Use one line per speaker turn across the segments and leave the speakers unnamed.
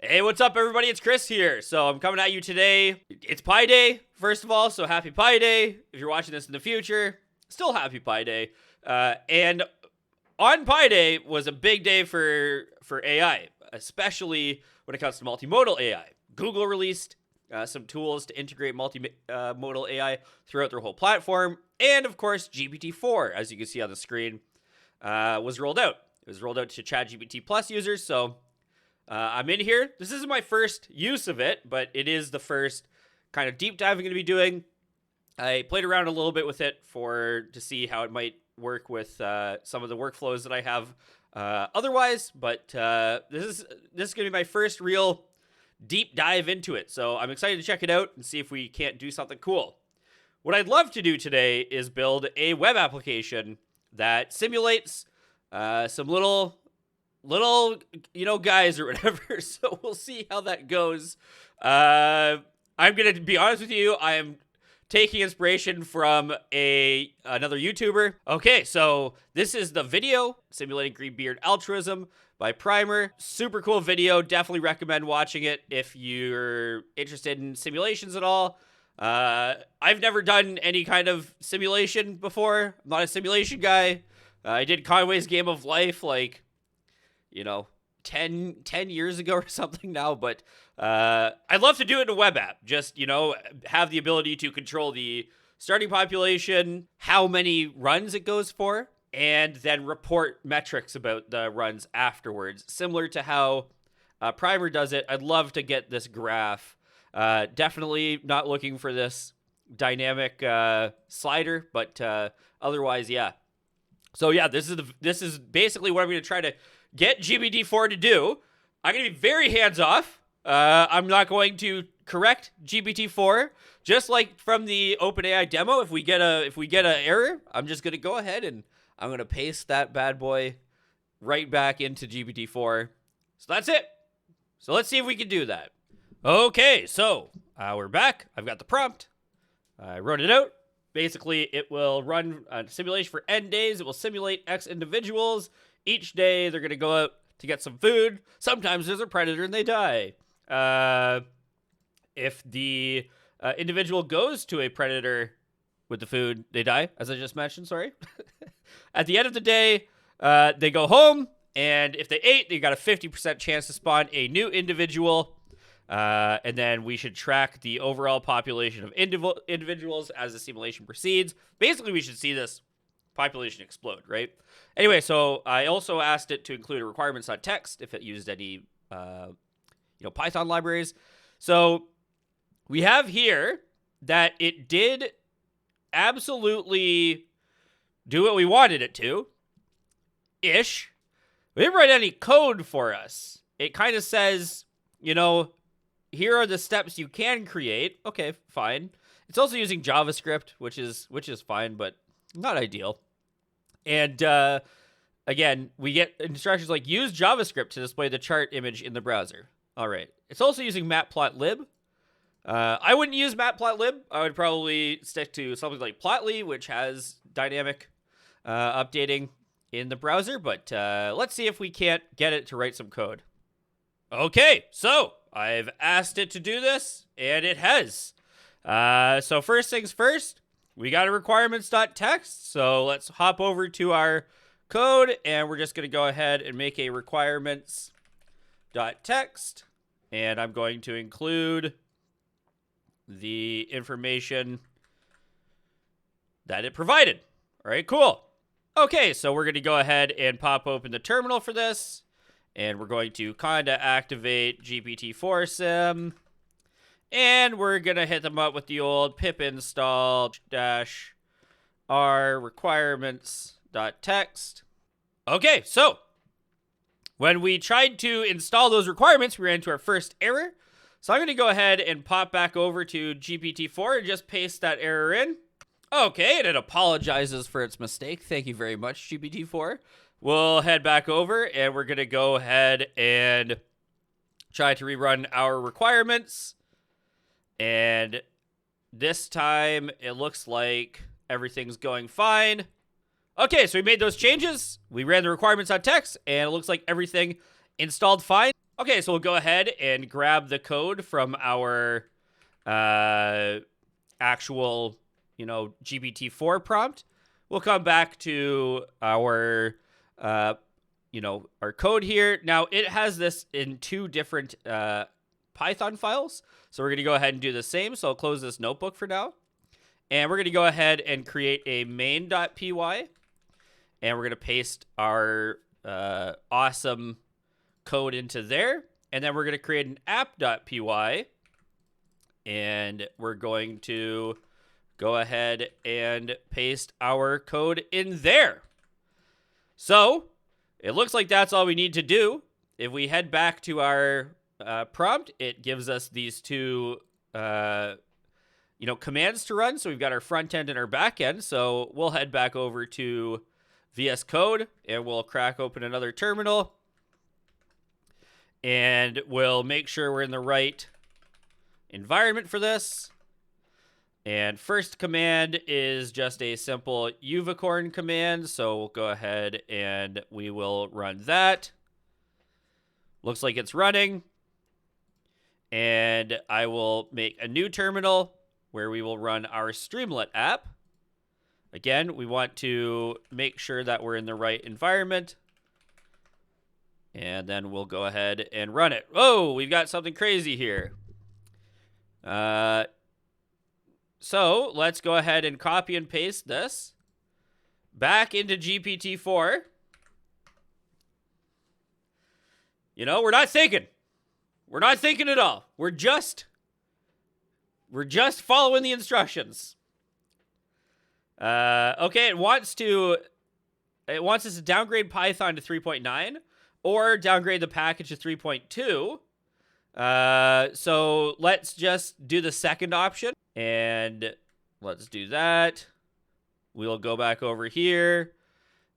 Hey, what's up, everybody? It's Chris here. So I'm coming at you today. It's Pi Day, first of all, so happy Pi Day. If you're watching this in the future, still happy Pi Day. And on Pi Day was a big day for AI, especially when it comes to multimodal AI. Google released some tools to integrate multimodal AI throughout their whole platform. And, of course, GPT-4, as you can see on the screen, was rolled out. It was rolled out to ChatGPT Plus users, so I'm in here. This isn't my first use of it, but it is the first kind of deep dive I'm going to be doing. I played around a little bit with it to see how it might work with some of the workflows that I have otherwise, but this is going to be my first real deep dive into it. So I'm excited to check it out and see if we can't do something cool. What I'd love to do today is build a web application that simulates some little guys or whatever. So we'll see how that goes. I'm gonna be honest with you, I am taking inspiration from another YouTuber. Okay, so this is the video simulating greenbeard altruism by Primer. Super cool video. Definitely recommend watching it if you're interested in simulations at all. I've never done any kind of simulation before. I'm not a simulation guy. I did Conway's Game of Life 10 years ago or something now, but I'd love to do it in a web app. Just, have the ability to control the starting population, how many runs it goes for, and then report metrics about the runs afterwards. Similar to how Primer does it, I'd love to get this graph. Definitely not looking for this dynamic slider, but otherwise, yeah. So yeah, this is basically what I'm going to try to get GPT-4 to do. I'm going to be very hands-off. I'm not going to correct GPT-4. Just like from the OpenAI demo, if we get an error, I'm just going to go ahead and I'm going to paste that bad boy right back into GPT-4. So that's it. So let's see if we can do that. Okay, so we're back. I've got the prompt. I wrote it out. Basically, it will run a simulation for n days. It will simulate X individuals. Each day, they're going to go out to get some food. Sometimes there's a predator and they die. If the individual goes to a predator with the food, they die, as I just mentioned, sorry. At the end of the day, they go home, and if they ate, they got a 50% chance to spawn a new individual. And then we should track the overall population of individuals as the simulation proceeds. Basically, we should see this population explode, right? Anyway, so I also asked it to include a requirements.txt if it used any, Python libraries. So we have here that it did absolutely do what we wanted it to, ish. We didn't write any code for us. It kind of says, here are the steps you can create. Okay, fine. It's also using JavaScript, which is fine, but not ideal. And again, we get instructions like use JavaScript to display the chart image in the browser. All right. It's also using matplotlib. I wouldn't use matplotlib. I would probably stick to something like Plotly, which has dynamic updating in the browser. But let's see if we can't get it to write some code. Okay, so I've asked it to do this, and it has. So first things first, we got a requirements.txt. So let's hop over to our code, and we're just going to go ahead and make a requirements.txt. And I'm going to include the information that it provided. All right, cool. Okay, so we're going to go ahead and pop open the terminal for this. And we're going to kind of activate GPT-4 sim. And we're going to hit them up with the old pip install -r requirements.txt. Okay, so when we tried to install those requirements, we ran into our first error. So I'm going to go ahead and pop back over to GPT-4 and just paste that error in. Okay, and it apologizes for its mistake. Thank you very much, GPT-4. We'll head back over, and we're going to go ahead and try to rerun our requirements. And this time, it looks like everything's going fine. Okay, so we made those changes. We ran the requirements on text, and it looks like everything installed fine. Okay, so we'll go ahead and grab the code from our actual, GPT-4 prompt. We'll come back to our, our code here. Now, it has this in 2 different Python files. So we're going to go ahead and do the same. So I'll close this notebook for now. And we're going to go ahead and create a main.py. And we're going to paste our awesome code into there. And then we're going to create an app.py. And we're going to go ahead and paste our code in there. So it looks like that's all we need to do. If we head back to our prompt, it gives us these 2 commands to run. So we've got our front end and our back end. So we'll head back over to VS Code and we'll crack open another terminal. And we'll make sure we're in the right environment for this. And first command is just a simple unicorn command. So we'll go ahead and we will run that. Looks like it's running. And I will make a new terminal where we will run our Streamlit app. Again, we want to make sure that we're in the right environment. And then we'll go ahead and run it. Oh, we've got something crazy here. So let's go ahead and copy and paste this back into GPT-4. We're not thinking. We're not thinking at all. We're just following the instructions. Okay, it wants us to downgrade Python to 3.9 or downgrade the package to 3.2. So let's just do the second option. And let's do that. We'll go back over here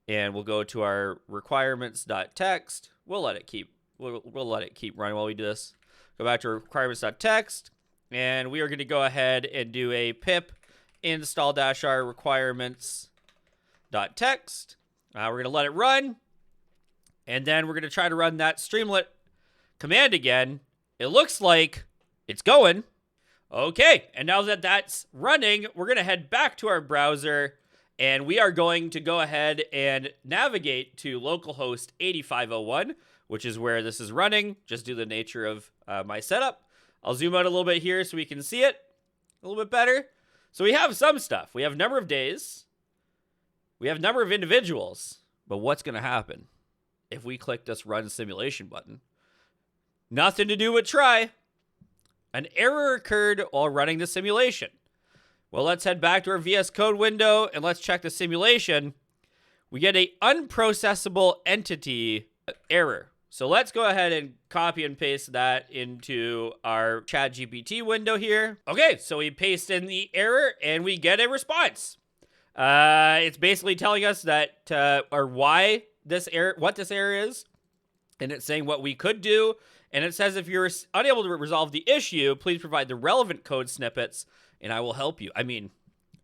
and we'll go to our requirements.txt. We'll let it keep running while we do this. Go back to requirements.txt and we are going to go ahead and do a pip install-r requirements.txt. We're going to let it run. And then we're going to try to run that Streamlit command again. It looks like it's going. Okay, and now that that's running, we're going to head back to our browser, and we are going to go ahead and navigate to localhost 8501, which is where this is running, just due to the nature of my setup. I'll zoom out a little bit here so we can see it a little bit better. So we have some stuff. We have number of days. We have number of individuals. But what's going to happen if we click this Run Simulation button? Nothing to do with try. An error occurred while running the simulation. Well, let's head back to our VS Code window and let's check the simulation. We get an unprocessable entity error. So let's go ahead and copy and paste that into our ChatGPT window here. Okay, so we paste in the error and we get a response. It's basically telling us that or why this error, what this error is, and it's saying what we could do. And it says if you're unable to resolve the issue, please provide the relevant code snippets and I will help you. I mean,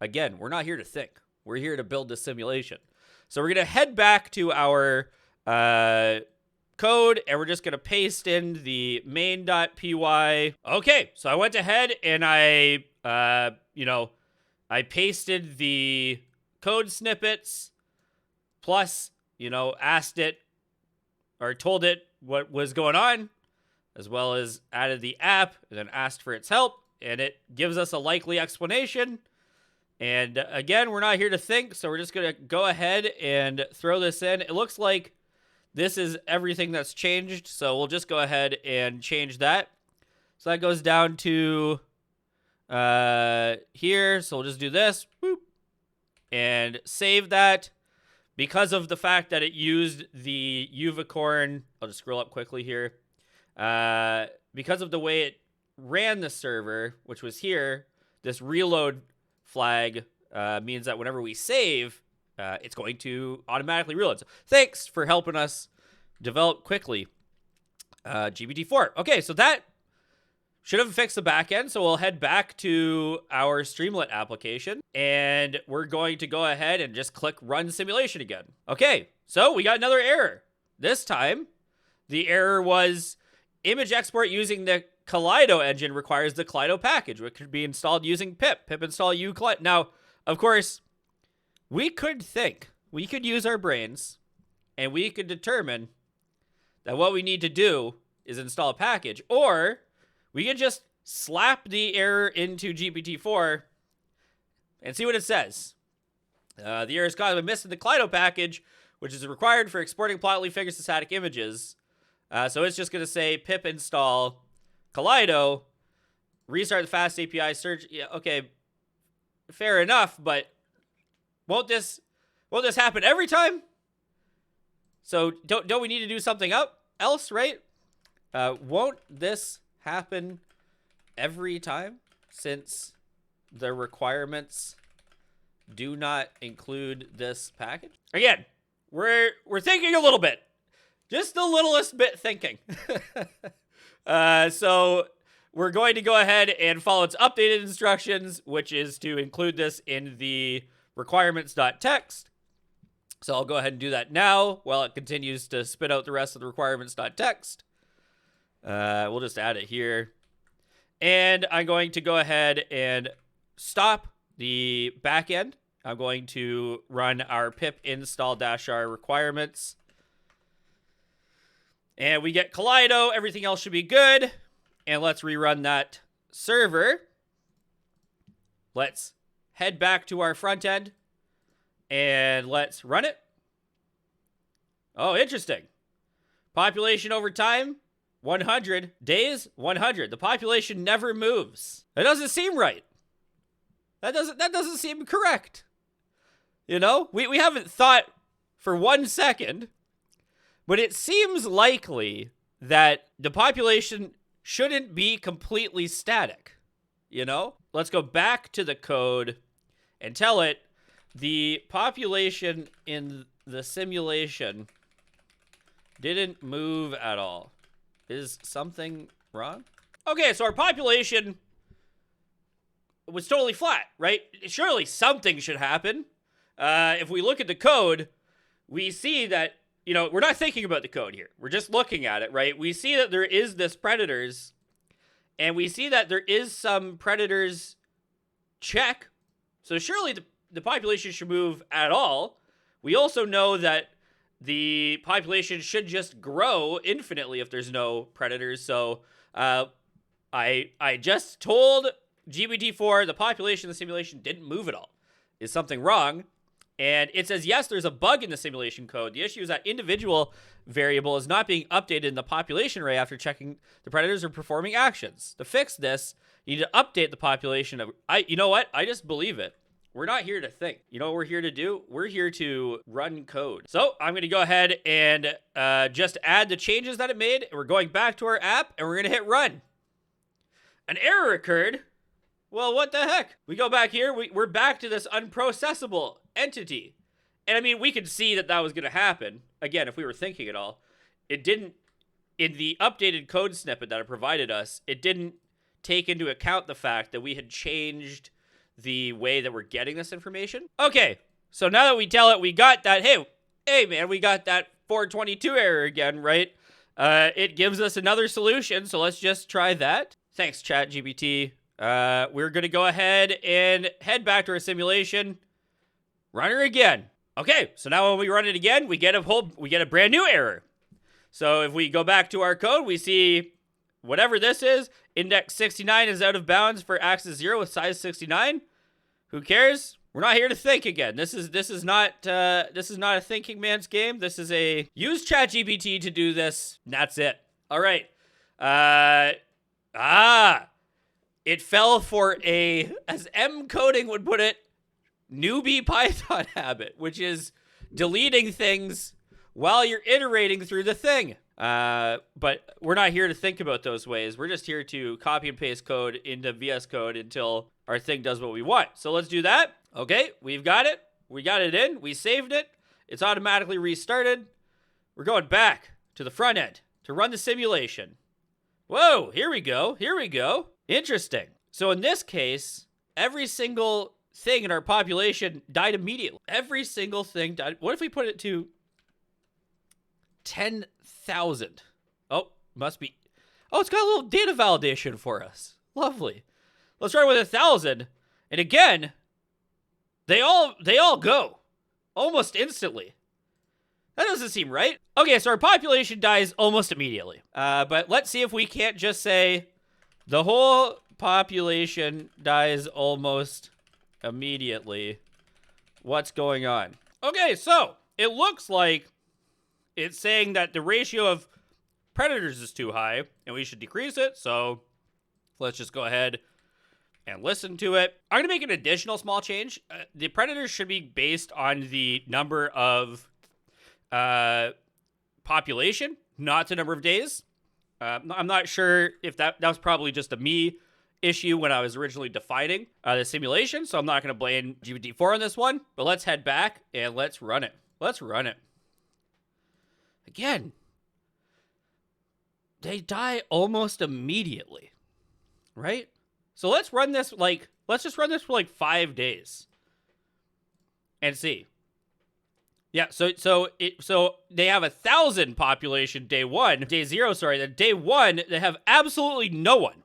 again, we're not here to think. We're here to build this simulation. So we're going to head back to our code and we're just going to paste in the main.py. Okay, so I went ahead and I pasted the code snippets plus, asked it or told it what was going on, as well as added the app and then asked for its help, and it gives us a likely explanation. And again, we're not here to think, so we're just going to go ahead and throw this in. It looks like this is everything that's changed, so we'll just go ahead and change that. So that goes down to here, so we'll just do this, boop, and save that. Because of the fact that it used the unicorn, I'll just scroll up quickly here. Because of the way it ran the server, which was here, this reload flag means that whenever we save, it's going to automatically reload. So thanks for helping us develop quickly GPT-4. Okay, so that should have fixed the backend. So we'll head back to our Streamlit application, and we're going to go ahead and just click Run Simulation again. Okay, so we got another error. This time, the error was image export using the Kaleido engine requires the Kaleido package, which could be installed using pip install u Kaleido. Now, of course, we could use our brains, and we could determine that what we need to do is install a package, or we could just slap the error into GPT-4 and see what it says. The error is caused by missing the Kaleido package, which is required for exporting plotly figures to static images. So it's just going to say pip install Kaleido, restart the fast API search. Yeah, okay, fair enough, but won't this happen every time? So don't we need to do something else, right? Won't this happen every time, since the requirements do not include this package? Again, we're thinking a little bit, just the littlest bit thinking. So we're going to go ahead and follow its updated instructions, which is to include this in the requirements.txt. So I'll go ahead and do that now while it continues to spit out the rest of the requirements.txt. We'll just add it here. And I'm going to go ahead and stop the backend. I'm going to run our pip install -r requirements. And we get Kaleido. Everything else should be good. And let's rerun that server. Let's head back to our front end. And let's run it. Oh, interesting. Population over time, 100. Days, 100. The population never moves. That doesn't seem right. That doesn't seem correct. You know, we haven't thought for 1 second, but it seems likely that the population shouldn't be completely static. You know, let's go back to the code and tell it the population in the simulation didn't move at all. Is something wrong? Okay, so our population was totally flat, right? Surely something should happen. If we look at the code, we see that, you know, we're not thinking about the code here. We're just looking at it, right? We see that there is this predators, and we see that there is some predators check. So surely the population should move at all. We also know that the population should just grow infinitely if there's no predators. So I just told GPT-4 the population in the simulation didn't move at all. Is something wrong? And it says, yes, there's a bug in the simulation code. The issue is that individual variable is not being updated in the population array after checking the predators are performing actions. To fix this, you need to update the population of... You know what? I just believe it. We're not here to think. You know what we're here to do? We're here to run code. So I'm going to go ahead and just add the changes that it made. We're going back to our app, and we're going to hit run. An error occurred. Well, what the heck? We go back here. We're back to this unprocessable entity. And I mean, we could see that was going to happen. Again, if we were thinking at all. It didn't, in the updated code snippet that it provided us, it didn't take into account the fact that we had changed the way that we're getting this information. Okay, so now that we tell it we got that, hey man, we got that 422 error again, right? It gives us another solution, so let's just try that. Thanks, ChatGPT. We're going to go ahead and head back to our simulation. Run her again. Okay, so now when we run it again, we get a brand new error. So if we go back to our code, we see whatever this is, index 69 is out of bounds for axis 0 with size 69. Who cares? We're not here to think again. This is not a thinking man's game. This is a use ChatGPT to do this. And that's it. All right. It fell for a, as M coding would put it, newbie Python habit, which is deleting things while you're iterating through the thing. But we're not here to think about those ways. We're just here to copy and paste code into VS Code until our thing does what we want. So let's do that. Okay, we've got it. We got it in. We saved it. It's automatically restarted. We're going back to the front end to run the simulation. Whoa, here we go. Here we go. Interesting. So in this case, every single thing in our population died immediately. Every single thing died. What if we put it to 10,000? Oh, must be. Oh, it's got a little data validation for us. Lovely. Let's start with 1,000. And again, they all go almost instantly. That doesn't seem right. Okay, so our population dies almost immediately. But let's see if we can't just say the whole population dies almost immediately. What's going on? Okay, so it looks like it's saying that the ratio of predators is too high and we should decrease it. So let's just go ahead and listen to it. I'm going to make an additional small change. The predators should be based on the number of population, not the number of days. I'm not sure if that was probably just a me issue when I was originally defining the simulation, so I'm not going to blame GPT-4 on this one, but let's head back and let's run it. Let's run it. Again, they die almost immediately, right? So let's run this let's just run this for like 5 days and see. Yeah, so they have 1,000 population day 0, sorry. Then day 1 they have absolutely no one.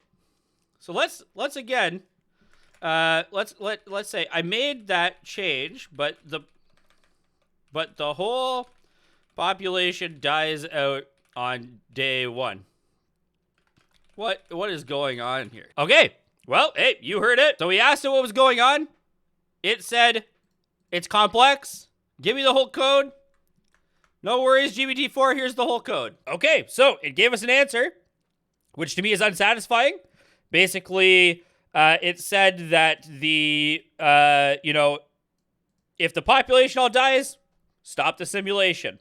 So let's again, let's say I made that change, but the whole population dies out on day 1. What is going on here? Okay, well, hey, you heard it. So we asked it what was going on. It said it's complex. Give me the whole code. No worries, GPT-4, here's the whole code. Okay, so it gave us an answer, which to me is unsatisfying. Basically, it said that the, if the population all dies, stop the simulation.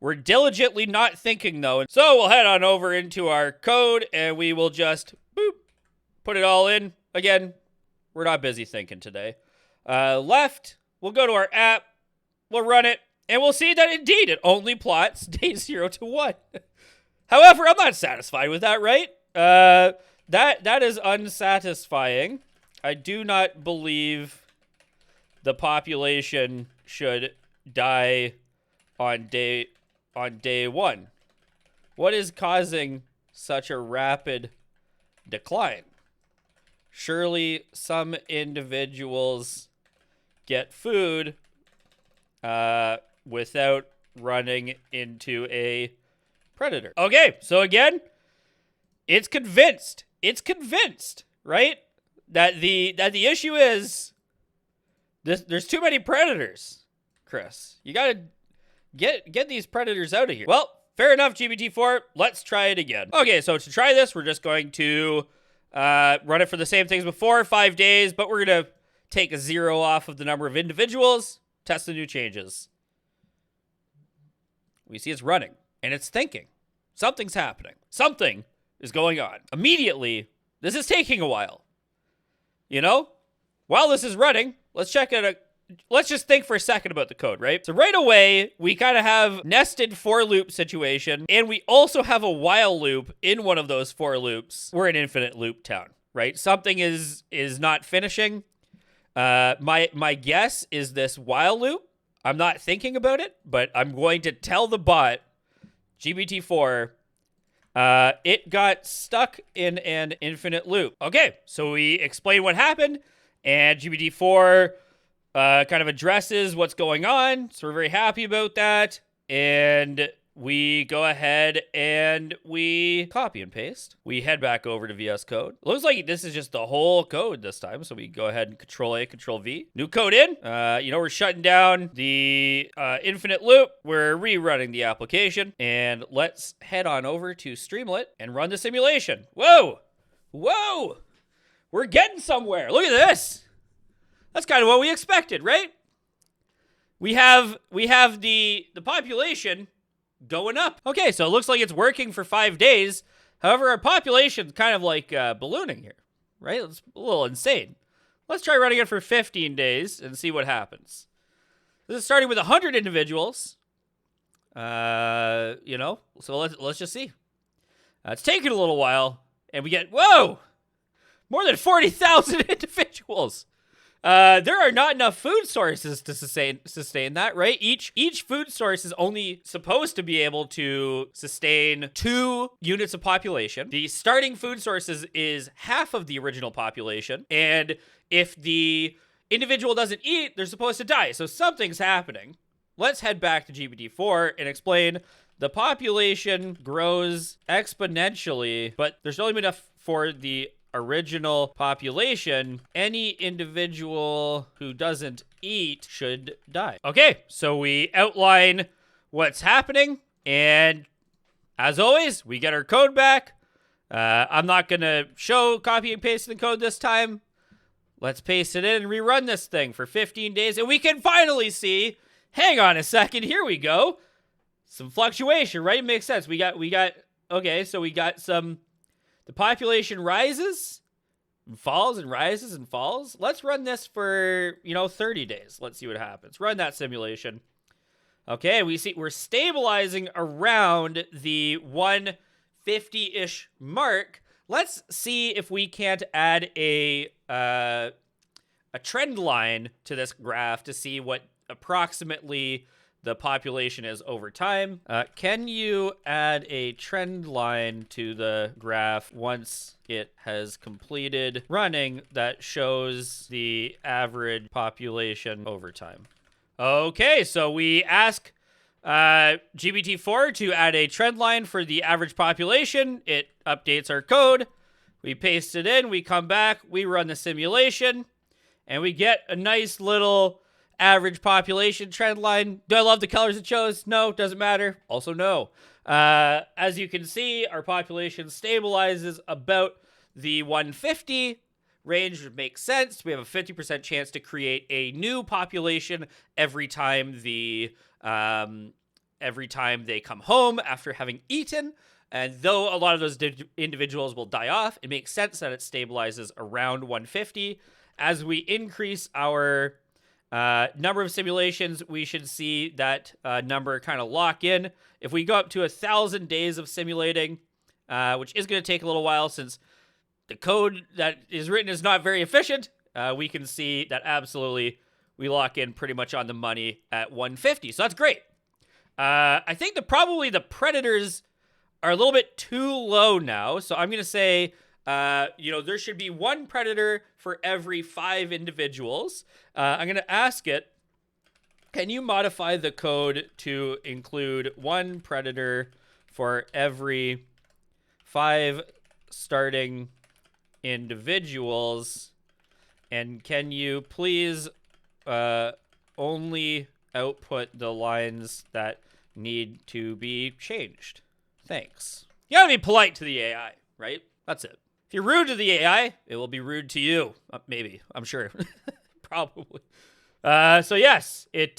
We're diligently not thinking, though. So we'll head on over into our code, and we will just, boop, put it all in. Again, we're not busy thinking today. Left, we'll go to our app, we'll run it, and we'll see that indeed it only plots day 0 to 1. However, I'm not satisfied with that, right? That is unsatisfying. I do not believe the population should die on day 1. What is causing such a rapid decline? Surely some individuals get food without running into a predator. Okay, so again, it's convinced. It's convinced, right? That the issue is there's too many predators, Chris. You gotta get these predators out of here. Well, fair enough, GPT-4. Let's try it again. Okay, so to try this, we're just going to run it for the same things before, 5 days, but we're gonna take a 0 off of the number of individuals, test the new changes. We see it's running, and it's thinking. Something's happening. Something is going on. Immediately, this is taking a while. While this is running, let's just think for a second about the code, right? So right away, we kind of have nested for loop situation, and we also have a while loop in one of those for loops. We're an infinite loop town, right? Something is not finishing. My guess is this while loop. I'm not thinking about it, but I'm going to tell the bot, GPT-4, it got stuck in an infinite loop. Okay, so we explain what happened, and GPT-4 kind of addresses what's going on, so we're very happy about that, and we go ahead and we copy and paste. We head back over to VS Code. Looks like this is just the whole code this time, so we go ahead and Control-A, Control-V. New code in. We're shutting down the infinite loop. We're rerunning the application, and let's head on over to Streamlit and run the simulation. Whoa! Whoa! We're getting somewhere. Look at this. That's kind of what we expected, right? We have the population going up. Okay, so it looks like it's working for 5 days. However, our population's kind of like ballooning here, right? It's a little insane. Let's try running it for 15 days and see what happens. This is starting with 100 individuals. So let's just see. It's taking a little while, and we get, whoa! More than 40,000 individuals. There are not enough food sources to sustain that, right? Each food source is only supposed to be able to sustain 2 units of population. The starting food sources is half of the original population, and if the individual doesn't eat, they're supposed to die. So something's happening. Let's head back to GPT-4 and explain the population grows exponentially, but there's only enough for the original population. Any individual who doesn't eat should die. Okay, so we outline what's happening, and as always, we get our code back. I'm not gonna show copy and paste the code this time. Let's paste it in and rerun this thing for 15 days, and we can finally see, hang on a second, here we go. Some fluctuation, right? It makes sense. Okay, so we got some, the population rises and falls and rises and falls. Let's run this for, 30 days. Let's see what happens. Run that simulation. Okay, we see we're stabilizing around the 150-ish mark. Let's see if we can't add a trend line to this graph to see what approximately the population is over time. Can you add a trend line to the graph once it has completed running that shows the average population over time? Okay, so we ask GPT-4 to add a trend line for the average population. It updates our code. We paste it in. We come back. We run the simulation. And we get a nice little average population trend line. Do I love the colors it shows? No, doesn't matter. Also, no. As you can see, our population stabilizes about the 150 range, which makes sense. We have a 50% chance to create a new population every time they come home after having eaten. And though a lot of those individuals will die off, it makes sense that it stabilizes around 150. As we increase our number of simulations, we should see that number kind of lock in. If we go up to 1,000 days of simulating, which is going to take a little while since the code that is written is not very efficient, we can see that absolutely we lock in pretty much on the money at 150. So that's great. I think probably the predators are a little bit too low now. So I'm going to say, there should be 1 predator for every 5 individuals. I'm going to ask it, can you modify the code to include 1 predator for every 5 starting individuals? And can you please only output the lines that need to be changed? Thanks. You gotta be polite to the AI, right? That's it. If you're rude to the AI, it will be rude to you. Maybe. I'm sure. Probably. So yes, it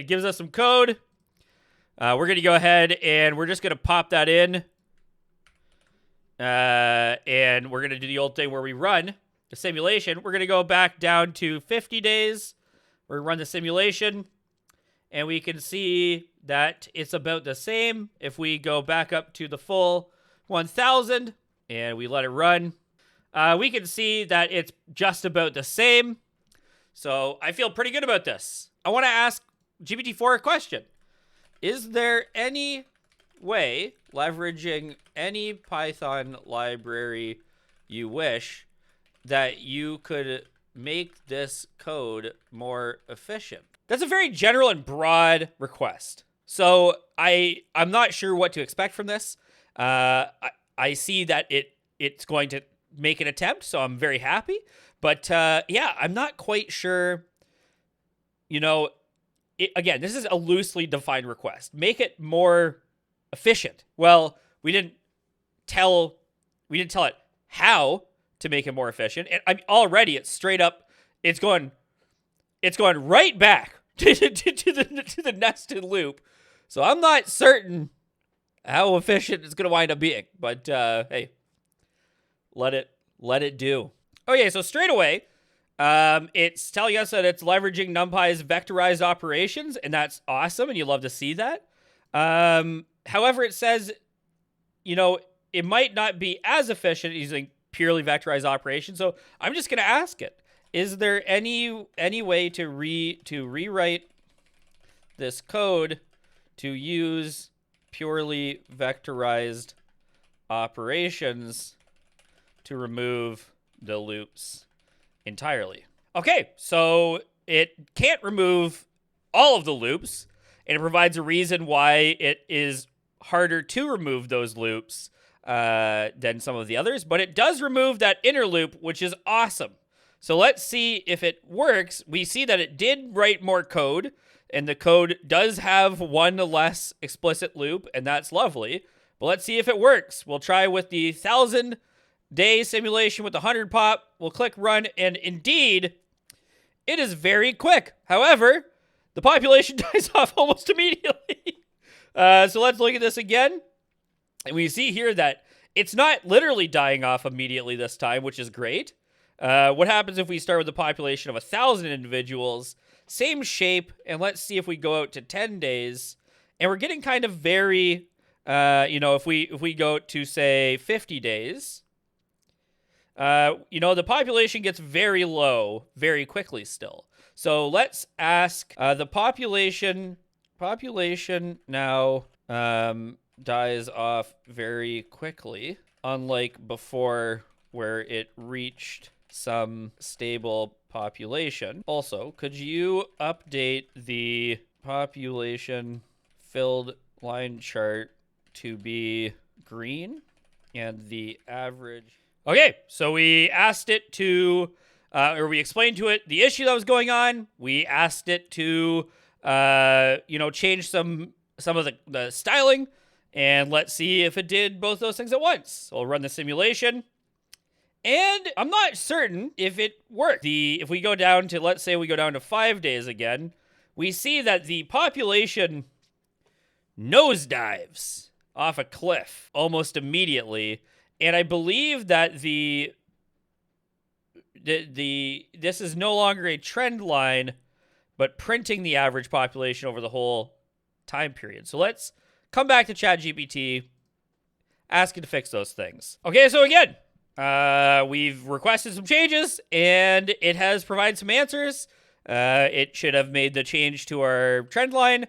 gives us some code. We're going to go ahead and we're just going to pop that in. And we're going to do the old thing where we run the simulation. We're going to go back down to 50 days. We're going to run the simulation. And we can see that it's about the same. If we go back up to the full 1,000 and we let it run, we can see that it's just about the same. So I feel pretty good about this. I want to ask GPT-4 a question. Is there any way, leveraging any Python library you wish, that you could make this code more efficient? That's a very general and broad request. So I'm not sure what to expect from this. I see that it's going to make an attempt, so I'm very happy. But I'm not quite sure. Again, this is a loosely defined request. Make it more efficient. Well, we didn't tell it how to make it more efficient. And already it's straight up. It's going right back to the nested loop. So I'm not certain how efficient it's going to wind up being. But hey, let it do. Okay, so straight away, it's telling us that it's leveraging NumPy's vectorized operations, and that's awesome, and you love to see that. However, it says, it might not be as efficient using purely vectorized operations, so I'm just going to ask it, is there any way to rewrite this code to use purely vectorized operations to remove the loops entirely? Okay, so it can't remove all of the loops, and it provides a reason why it is harder to remove those loops than some of the others, but it does remove that inner loop, which is awesome. So let's see if it works. We see that it did write more code, and the code does have one less explicit loop, and that's lovely. But let's see if it works. We'll try with the 1,000-day simulation with 100 pop. We'll click run, and indeed, it is very quick. However, the population dies off almost immediately. So let's look at this again. And we see here that it's not literally dying off immediately this time, which is great. What happens if we start with a population of 1,000 individuals? Same shape, and let's see if we go out to 10 days. And we're getting kind of very, if we go to, say, 50 days, the population gets very low very quickly still. So let's ask the population now dies off very quickly, unlike before where it reached some stable population. Also, could you update the population filled line chart to be green and the average? Okay, so we asked it to, or we explained to it the issue that was going on. We asked it to, change some of the styling, and let's see if it did both those things at once. So we'll run the simulation. And I'm not certain if it worked. If we go down to, let's say we go down to 5 days again, we see that the population nosedives off a cliff almost immediately. And I believe that this is no longer a trend line, but printing the average population over the whole time period. So let's come back to ChatGPT, ask it to fix those things. Okay, so again, we've requested some changes, and it has provided some answers. It should have made the change to our trend line,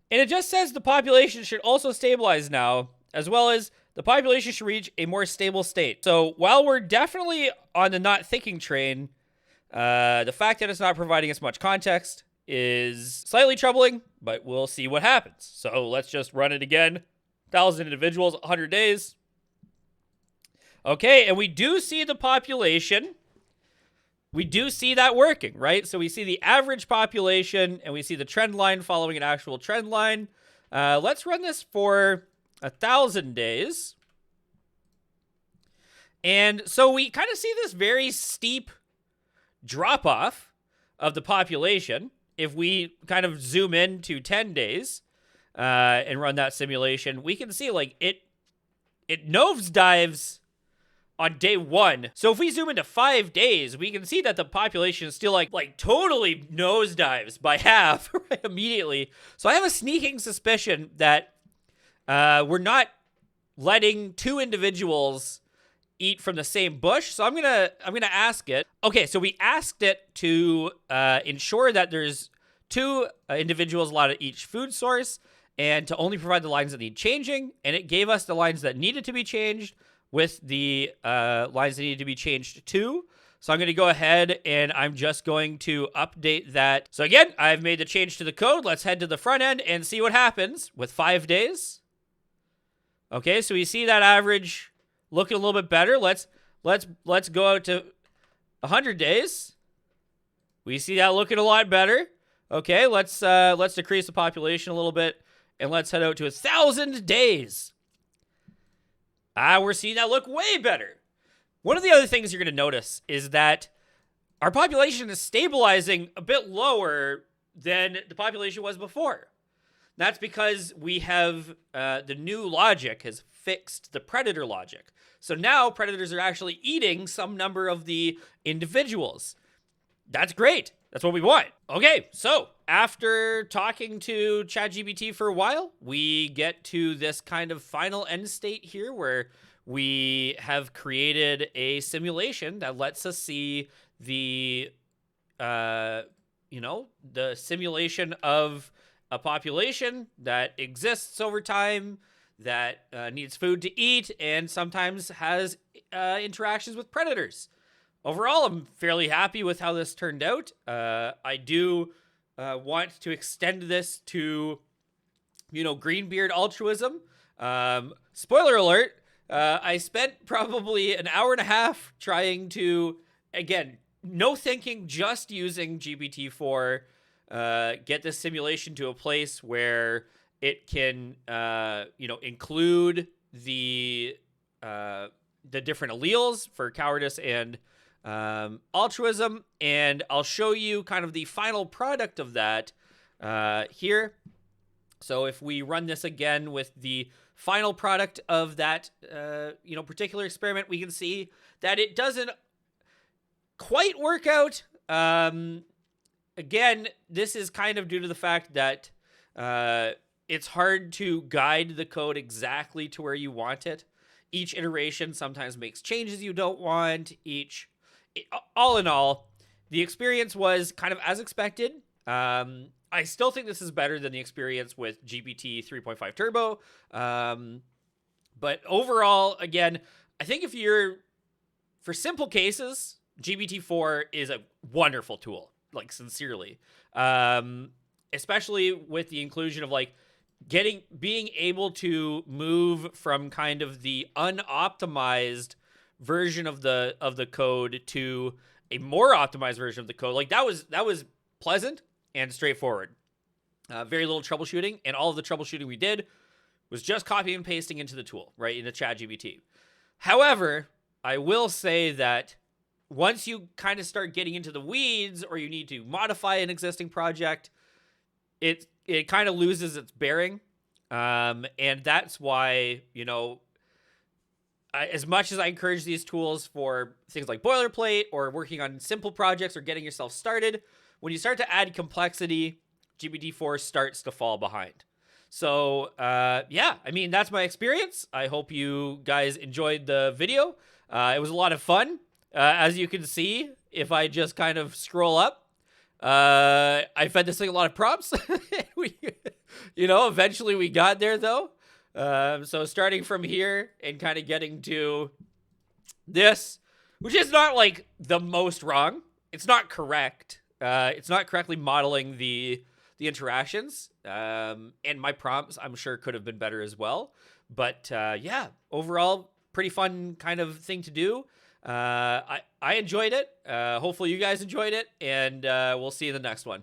and it just says the population should also stabilize now, as well as the population should reach a more stable state. So while we're definitely on the not thinking train, the fact that it's not providing us much context is slightly troubling, but we'll see what happens. So let's just run it again. 1,000 individuals, 100 days. Okay, and we do see the population. We do see that working, right? So we see the average population, and we see the trend line following an actual trend line. Let's run this for 1,000 days. And so we kind of see this very steep drop-off of the population. If we kind of zoom in to 10 days and run that simulation, we can see like it nosedives on day 1. So if we zoom into 5 days, we can see that the population is still like totally nosedives by half right immediately. So I have a sneaking suspicion that we're not letting 2 individuals eat from the same bush. So I'm gonna ask it. Okay, so we asked it to ensure that there's 2 individuals allowed at each food source, and to only provide the lines that need changing. And it gave us the lines that needed to be changed with the lines that needed to be changed too. So I'm going to go ahead and I'm just going to update that. So again, I've made the change to the code. Let's head to the front end and see what happens with 5 days. Okay, so we see that average looking a little bit better. Let's go out to 100 days. We see that looking a lot better. Okay, let's decrease the population a little bit, and let's head out to 1,000 days. We're seeing that look way better. One of the other things you're going to notice is that our population is stabilizing a bit lower than the population was before. That's because we have the new logic has fixed the predator logic. So now predators are actually eating some number of the individuals. That's great. That's what we want. Okay, so after talking to ChatGPT for a while, we get to this kind of final end state here where we have created a simulation that lets us see the you know, the simulation of a population that exists over time, that needs food to eat, and sometimes has interactions with predators. Overall, I'm fairly happy with how this turned out. I do want to extend this to, you know, Greenbeard altruism. Spoiler alert, I spent probably an hour and a half trying to, again, no thinking, just using GPT-4, get this simulation to a place where it can, you know, include the different alleles for cowardice and altruism. And I'll show you kind of the final product of that here. So if we run this again with the final product of that, you know, particular experiment, we can see that it doesn't quite work out. Again, this is kind of due to the fact that it's hard to guide the code exactly to where you want it. Each iteration sometimes makes changes you don't want. All in all, the experience was kind of as expected. I still think this is better than the experience with GPT 3.5 Turbo. But overall, again, I think if you're, for simple cases, GPT-4 is a wonderful tool, like sincerely. Especially with the inclusion of like being able to move from kind of the unoptimized version of the code to a more optimized version of the code. Like that was pleasant and straightforward. Very little troubleshooting, and all of the troubleshooting we did was just copying and pasting into the tool, right, into ChatGPT. However, I will say that once you kind of start getting into the weeds, or you need to modify an existing project, it kind of loses its bearing, and that's why, you know, as much as I encourage these tools for things like boilerplate or working on simple projects or getting yourself started, when you start to add complexity, GPT-4 starts to fall behind. So, yeah, I mean, that's my experience. I hope you guys enjoyed the video. It was a lot of fun. As you can see, if I just kind of scroll up, I fed this thing a lot of prompts. You know, eventually we got there, though. So starting from here and kind of getting to this, which is not like the most wrong. It's not correct. It's not correctly modeling the interactions. And my prompts, I'm sure, could have been better as well. But yeah, overall, pretty fun kind of thing to do. I enjoyed it. Hopefully you guys enjoyed it, and we'll see you in the next one.